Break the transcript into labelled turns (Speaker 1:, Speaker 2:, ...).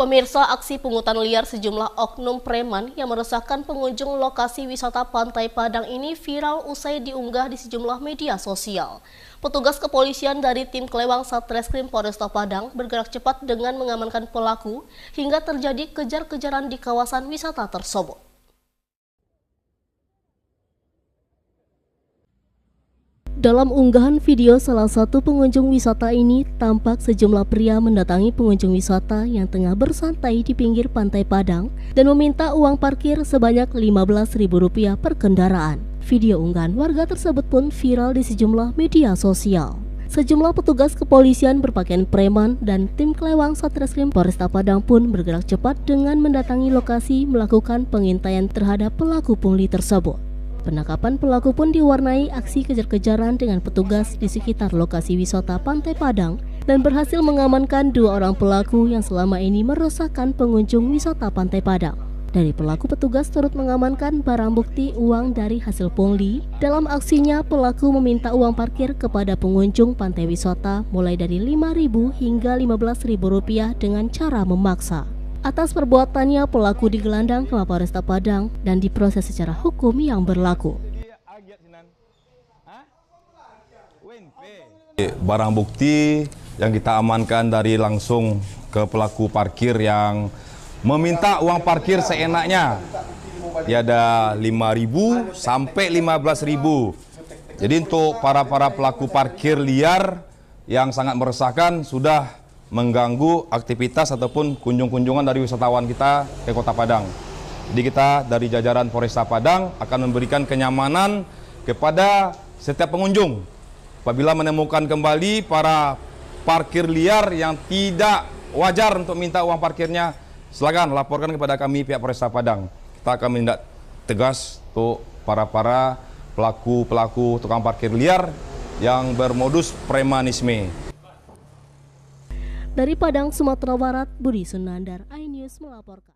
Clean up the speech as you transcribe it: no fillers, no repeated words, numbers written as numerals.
Speaker 1: Pemirsa, aksi pungutan liar sejumlah oknum preman yang meresahkan pengunjung lokasi wisata Pantai Padang ini viral usai diunggah di sejumlah media sosial. Petugas kepolisian dari tim Kelewang Satreskrim Polresta Padang bergerak cepat dengan mengamankan pelaku hingga terjadi kejar-kejaran di kawasan wisata tersebut. Dalam unggahan video, salah satu pengunjung wisata ini tampak sejumlah pria mendatangi pengunjung wisata yang tengah bersantai di pinggir Pantai Padang dan meminta uang parkir sebanyak Rp15.000 per kendaraan. Video unggahan warga tersebut pun viral di sejumlah media sosial. Sejumlah petugas kepolisian berpakaian preman dan tim Kelewang Satreskrim Polresta Padang pun bergerak cepat dengan mendatangi lokasi melakukan pengintaian terhadap pelaku pungli tersebut. Penangkapan pelaku pun diwarnai aksi kejar-kejaran dengan petugas di sekitar lokasi wisata Pantai Padang dan berhasil mengamankan 2 orang pelaku yang selama ini meresahkan pengunjung wisata Pantai Padang. Dari pelaku, petugas turut mengamankan barang bukti uang dari hasil pungli. Dalam aksinya, pelaku meminta uang parkir kepada pengunjung pantai wisata mulai dari Rp5.000 hingga Rp15.000 dengan cara memaksa. Atas perbuatannya, pelaku digelandang ke Mapolresta Padang dan diproses secara hukum yang berlaku.
Speaker 2: Barang bukti yang kita amankan dari langsung ke pelaku parkir yang meminta uang parkir seenaknya. Dia ada Rp5.000 sampai Rp15.000. Jadi untuk para pelaku parkir liar yang sangat meresahkan sudah mengganggu aktivitas ataupun kunjungan dari wisatawan kita ke Kota Padang. Jadi kita dari jajaran Polresta Padang akan memberikan kenyamanan kepada setiap pengunjung. Apabila menemukan kembali para parkir liar yang tidak wajar untuk minta uang parkirnya, silakan laporkan kepada kami pihak Polresta Padang. Kita akan menindak tegas untuk para pelaku tukang parkir liar yang bermodus premanisme.
Speaker 1: Dari Padang, Sumatera Barat, Budi Sunandar, iNews melaporkan.